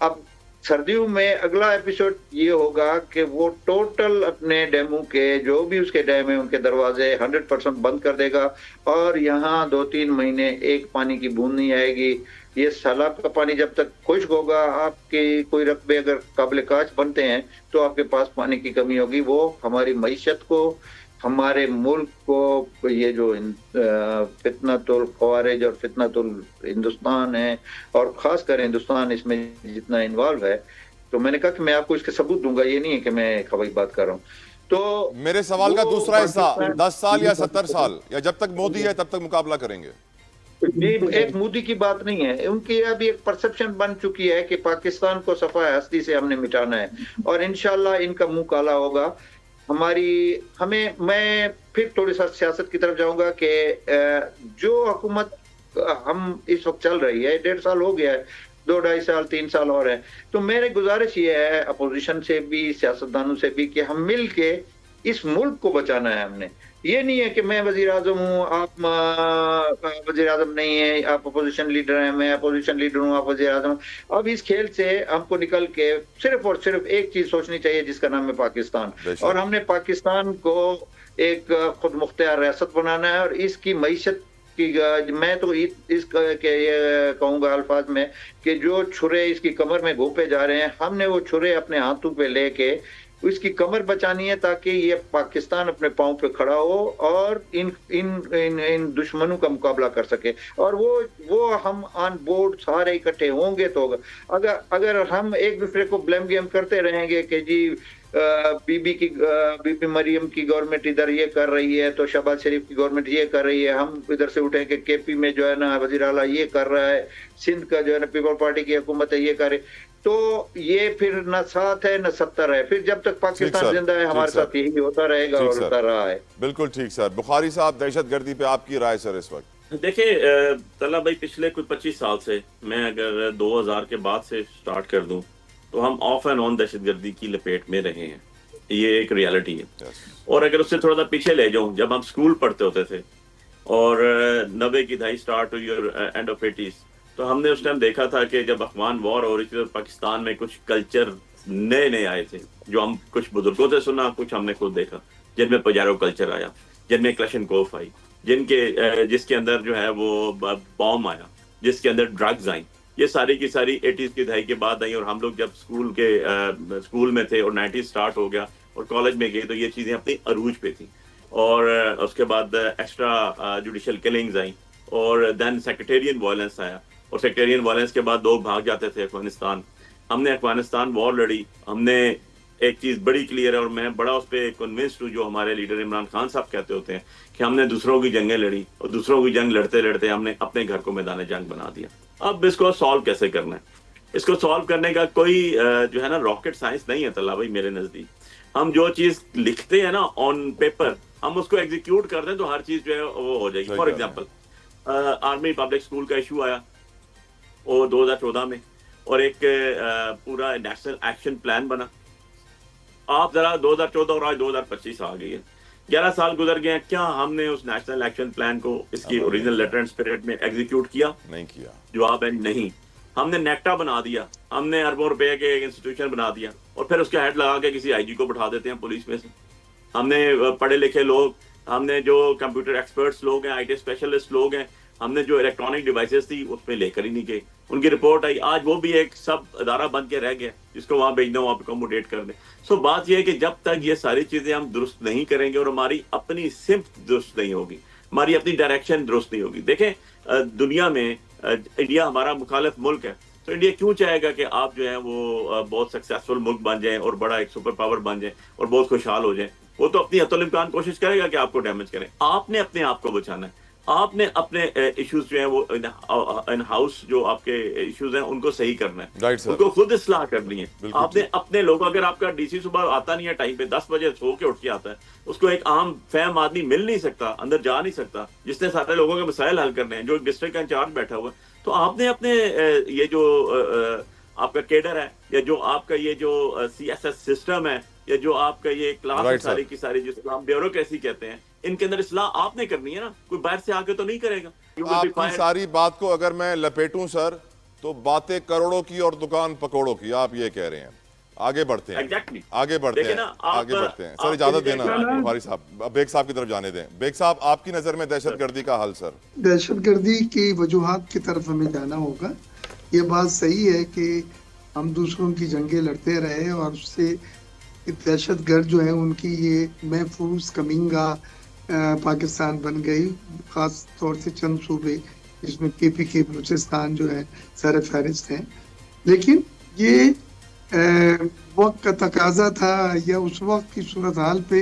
अब सर्दियों में अगला एपिसोड ये होगा कि वो टोटल अपने डैमों के जो भी उसके डैम है उनके दरवाजे 100% बंद कर देगा, और यहाँ 2-3 महीने एक पानी की बूंद नहीं आएगी। ये सैलाब का पानी जब तक खुश्क होगा, आपके कोई रकबे अगर काबिल काश बनते हैं तो आपके पास पानी की कमी होगी। वो हमारी मईशत को, हमारे मुल्क को, ये जो फितनतुल खवारिज और फितनतुल हिंदुस्तान है, और खास कर हिंदुस्तान इसमें जितना इन्वॉल्व है, तो मैंने कहा कि मैं आपको इसके सबूत दूंगा, ये नहीं है कि मैं खवाई बात कर रहा हूँ। तो मेरे सवाल का दूसरा हिस्सा, 10 साल या 70 साल या जब तक मोदी है तब तक मुकाबला करेंगे? ये एक मोदी की बात नहीं है, उनकी अभी एक परसेप्शन बन चुकी है कि पाकिस्तान को सफाए हस्ती से हमने मिटाना है, और इंशाल्लाह इनका मुंह काला होगा। मैं फिर थोड़ी सा सियासत की तरफ जाऊंगा कि जो हुकूमत हम इस वक्त चल रही है, 1.5 साल हो गया है, 2-2.5 साल 3 साल और है, तो मेरी गुजारिश ये है अपोजिशन से भी, सियासतदानों से भी, कि हम मिल के इस मुल्क को बचाना है हमने। ये नहीं है कि मैं वजीर आजम हूँ, आप वजीर आजम नहीं है, आप अपोजिशन लीडर हैं, मैं अपोजिशन लीडर हूँ, आप वजीर आजम। अब इस खेल से हमको निकल के सिर्फ और सिर्फ एक चीज सोचनी चाहिए जिसका नाम है पाकिस्तान, और हमने पाकिस्तान को एक खुद मुख्तियार रियासत बनाना है। और इसकी मईशत की मैं तो इस के ये कहूंगा अल्फाज में कि जो छुरे इसकी कमर में घोंपे जा रहे हैं, हमने वो छुरे अपने हाथों पे लेके इसकी कमर बचानी है, ताकि ये पाकिस्तान अपने पांव पे खड़ा हो और इन इन इन इन दुश्मनों का मुकाबला कर सके। और वो हम ऑन बोर्ड सारे इकट्ठे होंगे तो अगर हम एक दूसरे को ब्लेम गेम करते रहेंगे कि जी बीबी मरियम की गवर्नमेंट इधर ये कर रही है तो शहबाज शरीफ की गवर्नमेंट ये कर रही है, हम इधर से उठे कि केपी में जो है ना वजीर आला ये कर रहा है, सिंध का जो है ना पीपल पार्टी की हुकूमत है ये करे, तो ये फिर न साथ है न 70 है। फिर जब तक पाकिस्तान जिंदा है हमारे साथ यही होता रहेगा और होता रहा है। बिल्कुल ठीक सर। बुखारी साहब, दहशतगर्दी पे आपकी राय सर इस वक्त? देखिए तला भाई, पिछले कुछ 25 साल से, मैं अगर 2000 के बाद से स्टार्ट कर दूं, तो हम ऑफ एंड ऑन दहशतगर्दी की लपेट में रहे हैं, ये एक रियलिटी है। और अगर उससे थोड़ा सा पीछे ले जाऊं, जब हम स्कूल पढ़ते होते थे और 90 की दहाई स्टार्ट हुई और एंड ऑफ 80s, तो हमने उस टाइम देखा था कि जब अफगान वॉर हो रही थी तो पाकिस्तान में कुछ कल्चर नए नए आए थे, जो हम कुछ बुजुर्गों से सुना, कुछ हमने खुद देखा, जिनमें पजारो कल्चर आया, जिनमें क्लशनकोफ आई, जिसके अंदर जो है वो बॉम्ब आया, जिसके अंदर ड्रग्स आई। ये सारी की सारी 80s की दहाई के बाद आई, और हम लोग जब स्कूल में थे और 90s स्टार्ट हो गया और कॉलेज में गए तो ये चीज़ें अपनी अरूज पे थी। और उसके बाद एक्स्ट्रा जुडिशल किलिंग्स आई, और देन सेक्रेटेरियन वायलेंस आया, और सेक्रेटेरियन वायलेंस के बाद लोग भाग जाते थे अफगानिस्तान। हमने अफगानिस्तान वॉर लड़ी, हमने एक चीज बड़ी क्लियर है और मैं बड़ा उस पर कन्विंस्ड हूँ, जो हमारे लीडर इमरान खान साहब कहते होते हैं कि हमने दूसरों की जंगें लड़ी और दूसरों की जंग लड़ते लड़ते हमने अपने घर को मैदान जंग बना दिया। अब इसको सॉल्व कैसे करना है? इसको सॉल्व करने का कोई जो है ना रॉकेट साइंस नहीं है तल्ला भाई मेरे नजदीक। हम जो चीज लिखते हैं ना ऑन पेपर, हम उसको एग्जीक्यूट कर दें तो हर चीज जो है वो हो जाएगी। For example army public school का इशू आया वो 2014 में, और एक पूरा नेशनल एक्शन प्लान बना। आप जरा 2014 और आज 2025 आ गई है, 11 साल गुजर गए हैं, क्या हमने उस नेशनल एक्शन प्लान को इसकी ओरिजिनल लेटर एंड स्पिरिट में एग्जीक्यूट किया? नहीं किया। जवाब है नहीं। हमने नेक्टा बना दिया, हमने अरबों रुपए के एक इंस्टीट्यूशन बना दिया और फिर उसके हेड लगा के किसी आईजी को बैठा देते हैं पुलिस में से। हमने पढ़े लिखे लोग, हमने जो कंप्यूटर एक्सपर्ट्स लोग हैं, आईटी स्पेशलिस्ट लोग हैं, हमने जो इलेक्ट्रॉनिक डिवाइसेस थी उसमें लेकर ही नहीं गए। उनकी रिपोर्ट आई, आज वो भी एक सब अदारा बन के रह गया जिसको वहां भेजना, वहां पे कमोडेट कर दें। सो बात यह है कि जब तक ये सारी चीजें हम दुरुस्त नहीं करेंगे और हमारी अपनी सिम्त दुरुस्त नहीं होगी, हमारी अपनी डायरेक्शन दुरुस्त नहीं होगी। देखें दुनिया में इंडिया हमारा मुखालिफ मुल्क है, तो इंडिया क्यों चाहेगा कि आप जो है वो बहुत सक्सेसफुल मुल्क बन जाए और बड़ा एक सुपर पावर बन जाए और बहुत खुशहाल हो जाए? वो तो अपनी अतुल इम्कान कोशिश करेगा कि आपको डैमेज करें। आपने अपने आप को बचाना है, आपने अपने इश्यूज जो है वो इन हाउस जो आपके इश्यूज हैं उनको सही करना है, उनको खुद इस्लाह करनी है। आपने अपने लोग, अगर आपका डीसी सुबह आता नहीं है टाइम पे, 10 बजे सो के उठ के आता है, उसको एक आम फैम आदमी मिल नहीं सकता, अंदर जा नहीं सकता, जिसने सारे लोगों के मसाइल हल करने हैं, जो एक डिस्ट्रिक्ट का इंचार्ज बैठा हुआ है। तो आपने अपने ये जो आपका केडर है, या जो आपका ये जो CSS सिस्टम है, या जो आपका ये क्लास सारी की सारी जिसको हम ब्यूरोक्रेसी कहते हैं, इनके अंदर इस्लाह आपने करनी है ना, कोई बाहर से आके तो नहीं करेगा। आपकी सारी बात को अगर मैं लपेटूं सर, तो बातें करोड़ों की और दुकान पकौड़ों की, आप ये कह रहे हैं। आगे बढ़ते हैं, exactly. आगे बढ़ते हैं, आगे बढ़ते हैं। सर इजाजत देना बुखारी साहब, बेग साहब की तरफ जाने दें। बेग साहब, आपकी नजर में दहशतगर्दी का हल? सर दहशतगर्दी की वजूहात की तरफ हमें जाना होगा। ये बात सही है कि हम दूसरों की जंगें लड़ते रहे और उससे दहशतगर्द जो है उनकी ये महफूज कमिंगा पाकिस्तान बन गई, खास तौर से चंद सूबे जिसमें PPK बलूचिस्तान जो है सर फहरिस्त हैं। लेकिन ये वक्त का तकाजा था, या उस वक्त की सूरत हाल पे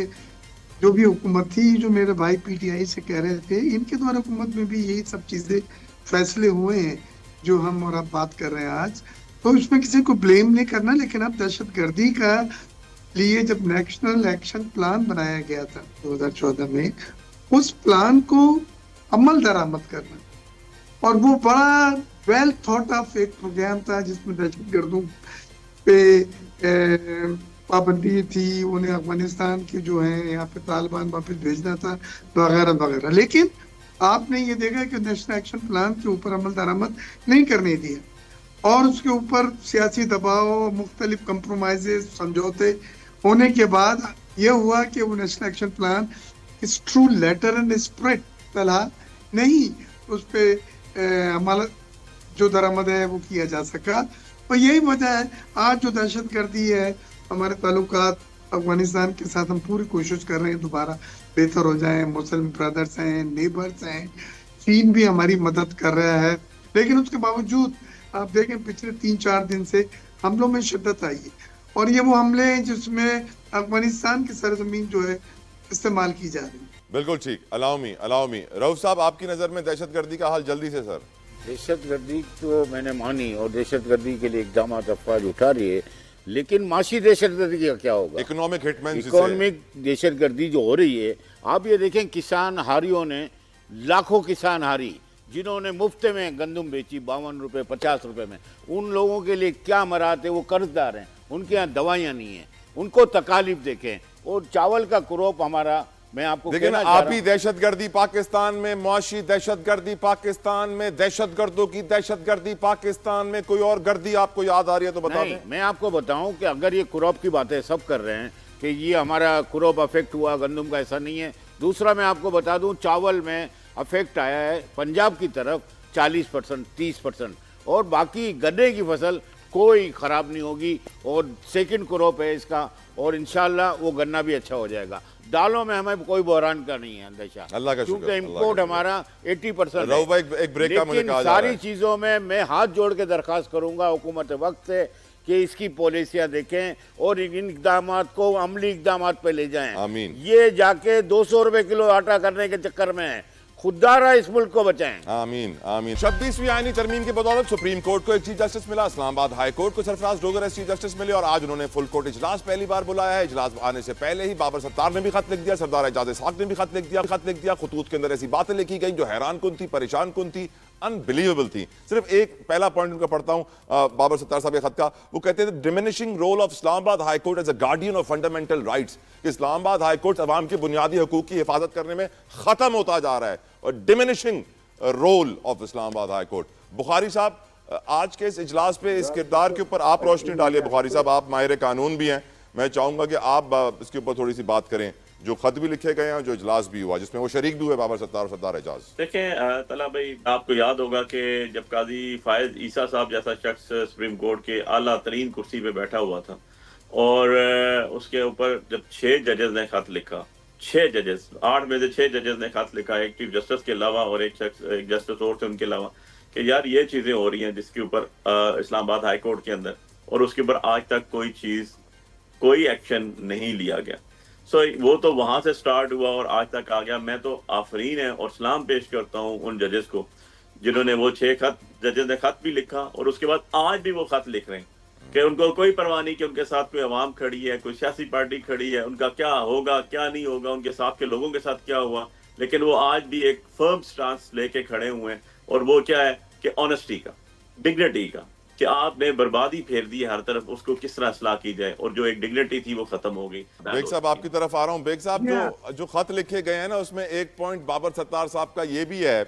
जो भी हुकूमत थी, जो मेरे भाई PTI से कह रहे थे, इनके द्वारा हुकूमत में भी यही सब चीज़ें फैसले हुए हैं जो हम और आप बात कर रहे हैं आज। तो इसमें किसी को ब्लेम नहीं करना, लेकिन अब दहशतगर्दी का लिए जब नेशनल एक्शन प्लान बनाया गया था 2014 में, उस प्लान को अमल दरामद करना, और वो बड़ा वेल थॉट ऑफ एक प्रोग्राम था जिसमें दहशतगर्दों पे पाबंदी थी, उन्हें अफगानिस्तान के जो है यहाँ पे तालिबान वापस भेजना था, वगैरह वगैरह। लेकिन आपने ये देखा कि नेशनल एक्शन प्लान के ऊपर अमल दरामद नहीं करने दिया, और उसके ऊपर सियासी दबाव, मुख्तलिफ कंप्रोमाइजेस, समझौते होने के बाद यह हुआ कि वो नेशनल एक्शन प्लान इस ट्रू लेटर एंड स्पिरिट तला नहीं उस पर अमल जो दरामद है वो किया जा सका। और यही वजह है आज जो दहशतगर्दी है, हमारे ताल्लुकात अफगानिस्तान के साथ हम पूरी कोशिश कर रहे हैं दोबारा बेहतर हो जाए। मुस्लिम ब्रदर्स हैं, नेबर्स हैं, चीन भी हमारी मदद कर रहा है, लेकिन उसके बावजूद आप देखें पिछले 3-4 दिन से हमलों में शिद्दत आई है, और ये वो हमले हैं जिसमें अफगानिस्तान की सरजमीन जो है इस्तेमाल की जा रही है। बिल्कुल ठीक। अलाउमी रऊफ साहब, आपकी नजर में दहशतगर्दी का हाल जल्दी से? सर दहशतगर्दी तो मैंने मानी और दहशतगर्दी के लिए इक़दाम अफवाज उठा रही है, लेकिन माशी दहशतगर्दी का क्या होगा? इकोनॉमिक हिटमैन, इकोनॉमिक दहशतगर्दी जो हो रही है, आप ये देखें किसान हारियों ने, लाखों किसान हारी जिन्होंने मुफ्त में गंदम बेची 52 रुपये 50 रुपये में, उन लोगों के लिए क्या मरात है, वो कर्जदार हैं, उनके यहाँ दवाइयाँ नहीं हैं, उनको तकालीफ देखें। और चावल का क्रॉप हमारा, मैं आपको लेकिन आप ही दहशतगर्दी पाकिस्तान में, मुआशी दहशतगर्दी पाकिस्तान में, दहशतगर्दों की दहशतगर्दी पाकिस्तान में, कोई और गर्दी आपको याद आ रही है तो बता दें। मैं आपको बताऊं कि अगर ये क्रॉप की बातें सब कर रहे हैं कि ये हमारा क्रॉप अफेक्ट हुआ, गंदम का ऐसा नहीं है। दूसरा मैं आपको बता दूं, चावल में अफेक्ट आया है पंजाब की तरफ 40%, 30%, और बाकी गन्ने की फसल कोई खराब नहीं होगी, और सेकंड क्रॉप है इसका, और इंशाल्लाह वो गन्ना भी अच्छा हो जाएगा। दालों में हमें कोई बहरान का नहीं है अंदेशा, अल्लाह का क्योंकि इम्पोर्ट हमारा 80% है। एक ब्रेक का मुझे कहा जा रहा है। सारी चीजों में मैं हाथ जोड़ के दरखास्त करूंगा हुकूमत वक्त से कि इसकी पॉलिसियां देखें और इन इकदाम को अमली इकदाम पे ले जाएं। आमीन। ये जाके 200 रुपए किलो आटा करने के चक्कर में खुदारा इस मुल्क को बचाएं। आमीन आमीन। 26वीं आईनी तरमीम की बदौलत सुप्रीम कोर्ट को एक चीफ जस्टिस मिला। इस्लामाबाद हाई कोर्ट को Sarfaraz Dogar S chief justice मिले और आज उन्होंने फुल कोर्ट इजलास पहली बार बुलाया है। इजलास आने से पहले ही बाबर सत्तार ने भी खत लिख दिया, सरदार एजाज इसहाक ने भी खत लिख दिया। खतूत के अंदर ऐसी बातें लिखी गई जो हैरान कुन थी, परेशान कुन थी, अनबिलीवेबल थी। सिर्फ एक पहला पॉइंट उनका पढ़ता हूं बाबर सत्तार साहब के खत का। वो कहते थे diminishing role of Islamabad High Court as a guardian of fundamental rights. Islamabad High Court अवाम के बुनियादी हकूक की हिफाजत करने में खत्म होता जा रहा है और diminishing role of Islamabad High Court. Bukhari साहब, आज के इस इजलास पे इस किरदार के ऊपर आप रोशनी डालिए। बुखारी साहब, आप माहिर कानून भी हैं, मैं चाहूंगा कि आप इसके ऊपर थोड़ी सी बात करें। जो खत भी लिखे गए हैं, जो इजलास भी हुआ जिसमें वो शरीक भी हुए बाबर सत्तार और सरदार एजाज। देखें तला भाई, आपको याद होगा कि जब काजी फायज ईसा साहब जैसा शख्स सुप्रीम कोर्ट के आला तरीन कुर्सी पे बैठा हुआ था और उसके ऊपर जब 6 जजेस ने खत लिखा, 6 जजेस, 8 में से 6 जजेस ने खत लिखा, एक चीफ जस्टिस के अलावा और एक जस्टिस और थे उनके अलावा, कि यार ये चीजें हो रही हैं जिसके ऊपर इस्लामाबाद हाई कोर्ट के अंदर, और उसके ऊपर आज तक कोई एक्शन नहीं लिया गया। वो तो वहां से स्टार्ट हुआ और आज तक आ गया। मैं तो आफरीन है और सलाम पेश करता हूँ उन जजेस को जिन्होंने वो 6 जजेस ने खत भी लिखा और उसके बाद आज भी वो खत लिख रहे हैं कि उनको कोई परवाह नहीं कि उनके साथ कोई अवाम खड़ी है, कोई सियासी पार्टी खड़ी है, उनका क्या होगा क्या नहीं होगा, उनके साथ के लोगों के साथ क्या हुआ, लेकिन वो आज भी एक फर्म स्टांस लेके खड़े हुए हैं। और वो क्या है कि ऑनेस्टी का, डिग्निटी का, कि आपने बर्बादी फेर दी है हर तरफ, उसको किस तरह असलाह की जाए, और जो एक डिग्निटी थी वो खत्म हो गई। बेग साहब, आपकी तरफ आ रहा हूं। बेग साहब, जो खत लिखे गए हैं ना, उसमें एक पॉइंट बाबर सत्तार साहब का ये भी है,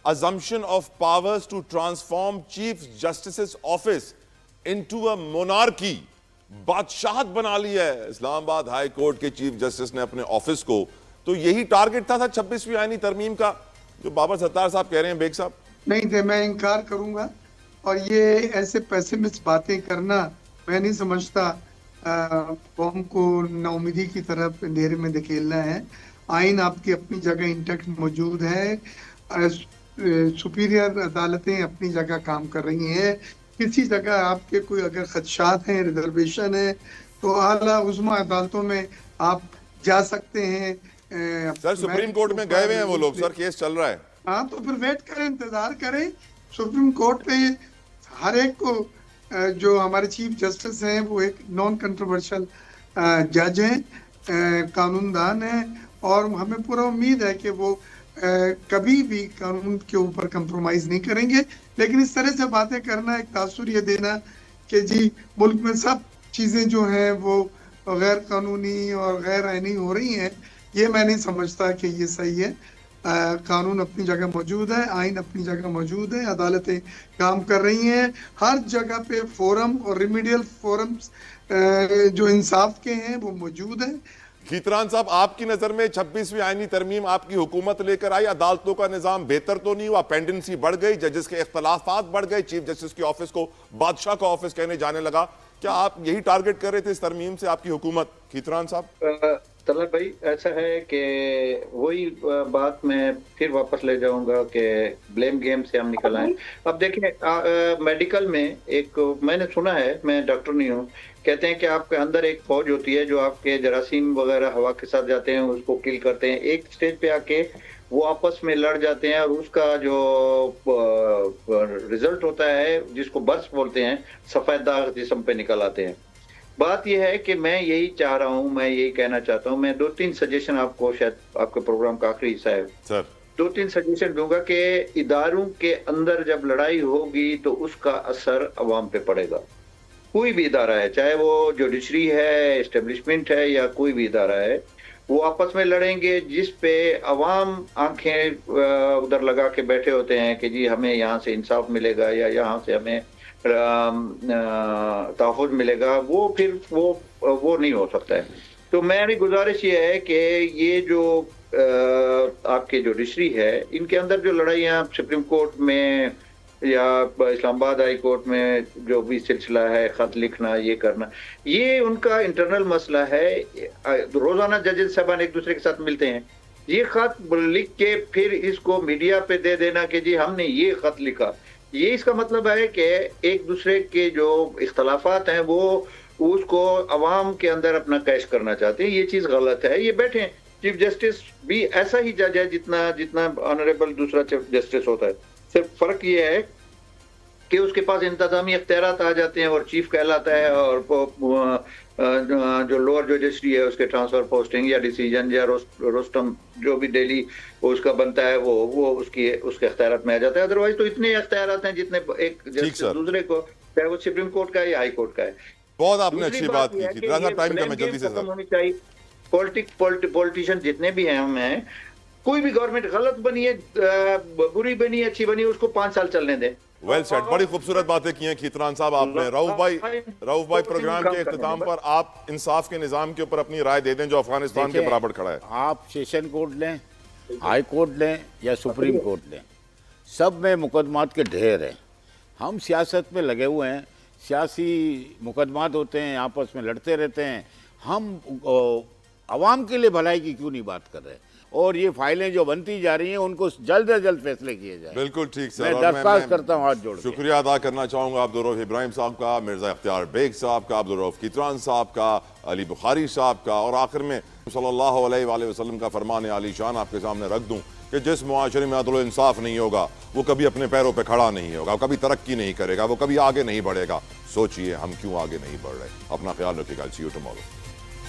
assumption of powers to transform chief justice's office into a monarchy। बादशाहत बना ली है इस्लामाबाद हाई कोर्ट के चीफ जस्टिस ने अपने ऑफिस को। तो यही टारगेट था 26वीं आईनी तरमीम का जो बाबर सत्तार साहब कह रहे हैं। बेग साहब, नहीं थे, मैं इनकार करूंगा। और ये ऐसे पैसिमिस्ट बातें करना मैं नहीं समझता कौम को नाउमीदी की तरफ अंधेरे में धकेलना है। आइन आपकी अपनी जगह इंटैक्ट मौजूद है, सुपीरियर अदालतें अपनी जगह काम कर रही हैं। किसी जगह आपके कोई अगर खदशात हैं, रिजर्वेशन है, तो आला उज़्मा अदालतों में आप जा सकते हैं। सर सुप्रीम कोर्ट में गए हुए हैं वो लोग, सर केस चल रहा है। हाँ, तो फिर वेट करें, इंतजार करें। सुप्रीम कोर्ट पे हर एक को, जो हमारे चीफ जस्टिस हैं वो एक नॉन कंट्रोवर्शियल जज हैं, कानूनदान हैं, और हमें पूरा उम्मीद है कि वो कभी भी कानून के ऊपर कंप्रोमाइज नहीं करेंगे। लेकिन इस तरह से बातें करना, एक तासुर ये देना कि जी मुल्क में सब चीज़ें जो हैं वो गैर कानूनी और गैर आईनी हो रही हैं, ये मैं नहीं समझता कि ये सही है। कानून अपनी जगह मौजूद है, आइन अपनी जगह मौजूद है, अदालतें काम कर रही हैं। हर जगह पे फोरम और रिमीडियल फोरम्स जो इंसाफ के हैं वो मौजूद है। खीतरान साहब, आपकी नजर में 26वीं आईनी तरमीम आपकी हुकूमत लेकर आई, अदालतों का निजाम बेहतर तो नहीं हुआ? पेंडेंसी बढ़ गई, जजेस के इख्तलाफात बढ़ गए, चीफ जस्टिस के ऑफिस को बादशाह का ऑफिस कहने जाने लगा। क्या आप यही टारगेट कर रहे थे इस तरमीम से आपकी हुकूमत, खीतरान साहब? तलत भाई, ऐसा है कि वही बात मैं फिर वापस ले जाऊंगा कि ब्लेम गेम से हम निकल आए। अब देखें, मेडिकल में एक मैंने सुना है, मैं डॉक्टर नहीं हूँ, कहते हैं कि आपके अंदर एक फौज होती है जो आपके जरासीम वगैरह हवा के साथ जाते हैं, उसको किल करते हैं। एक स्टेज पे आके वो आपस में लड़ जाते हैं और उसका जो रिजल्ट होता है, जिसको बर्स्ट बोलते हैं, सफेद दाग जिस्म पे निकल आते हैं। बात यह है कि मैं यही चाह रहा हूं, मैं यही कहना चाहता हूं। मैं 2-3 सजेशन आपको, शायद आपके प्रोग्राम का आखिरी हिस्सा है सर, 2-3 सजेशन दूंगा कि इदारों के अंदर जब लड़ाई होगी तो उसका असर अवाम पे पड़ेगा। कोई भी इदारा है, चाहे वो जुडिशरी है, एस्टेब्लिशमेंट है, या कोई भी इदारा है, वो आपस में लड़ेंगे जिस पे अवाम आंखें उधर लगा के बैठे होते हैं कि जी हमें यहाँ से इंसाफ मिलेगा या यहाँ से हमें तहफ़्फ़ुज़ मिलेगा। वो फिर वो नहीं हो सकता है। तो मेरी गुजारिश ये है कि ये जो आपके जुडिशरी है, इनके अंदर जो लड़ाइयाँ सुप्रीम कोर्ट में या इस्लामाबाद हाई कोर्ट में जो भी सिलसिला है, खत लिखना, ये करना, ये उनका इंटरनल मसला है। रोजाना जजेस साहबान एक दूसरे के साथ मिलते हैं, ये खत लिख के फिर इसको मीडिया पे दे देना कि जी हमने ये खत लिखा, ये इसका मतलब है कि एक दूसरे के जो इख्तलाफात हैं वो उसको अवाम के अंदर अपना कैश करना चाहते हैं। ये चीज गलत है। ये बैठे चीफ जस्टिस भी ऐसा ही जज है जितना जितना ऑनरेबल दूसरा चीफ जस्टिस होता है। सिर्फ फर्क ये है कि उसके पास इंतजामी इख्तियारात आ जाते हैं और चीफ कहलाता है, और जो लोअर जजिस्ट्री है उसके ट्रांसफर पोस्टिंग या डिसीजन या रोस्टम जो भी डेली उसका बनता है वो उसके इख्तियारात में आ जाता है। अदरवाइज तो इतने इख्तियारात हैं जितने एक जस्टिस दूसरे को, चाहे वो सुप्रीम कोर्ट का है या हाई कोर्ट का है। बहुत आपने अच्छी बात की थी। टाइम का मैं जल्दी से होनी चाहिए। पॉलिटिशियन जितने भी हैं हमें, कोई भी गवर्नमेंट गलत बनी है, बुरी बनी, अच्छी बनी, उसको 5 साल चलने दें। वेल सेट, बड़ी खूबसूरत बातें की हैं खीतरान साहब आपने। रऊफ भाई प्रोग्राम के इख्तिताम पर आप इंसाफ के निजाम के ऊपर अपनी राय दे दें जो अफगानिस्तान के बराबर खड़ा है। आप सेशन कोर्ट लें, हाई कोर्ट लें या सुप्रीम कोर्ट लें, सब में मुकदमात के ढेर हैं। हम सियासत में लगे हुए हैं, सियासी मुकदमात होते हैं, आपस में लड़ते रहते हैं। हम आवाम के लिए भलाई की क्यों नहीं बात कर रहे? और ये फाइलें जो बनती जा रही हैं उनको जल्द से जल्द फैसले किए जाए। बिल्कुल ठीक सर। मैं दरख्वास्त करता हूँ हाथ जोड़ के। शुक्रिया अदा करना चाहूँगा अब्दुर्रऊफ इब्राहिम साहब का, मिर्ज़ा इख्तियार बेग साहब का, अब्दुर्रऊफ खीतरान साहब का, अली बुखारी साहब का, और आखिर में सल्लल्लाहु अलैहि वसल्लम का फरमान आली शान आपके सामने रख दूँ कि जिस मुआशरे में अदल इंसाफ नहीं होगा वो कभी अपने पैरों पर खड़ा नहीं होगा, कभी तरक्की नहीं करेगा, वो कभी आगे नहीं बढ़ेगा। सोचिए हम क्यों आगे नहीं बढ़ रहे। अपना ख्याल रखिएगा। सी यू टुमारो।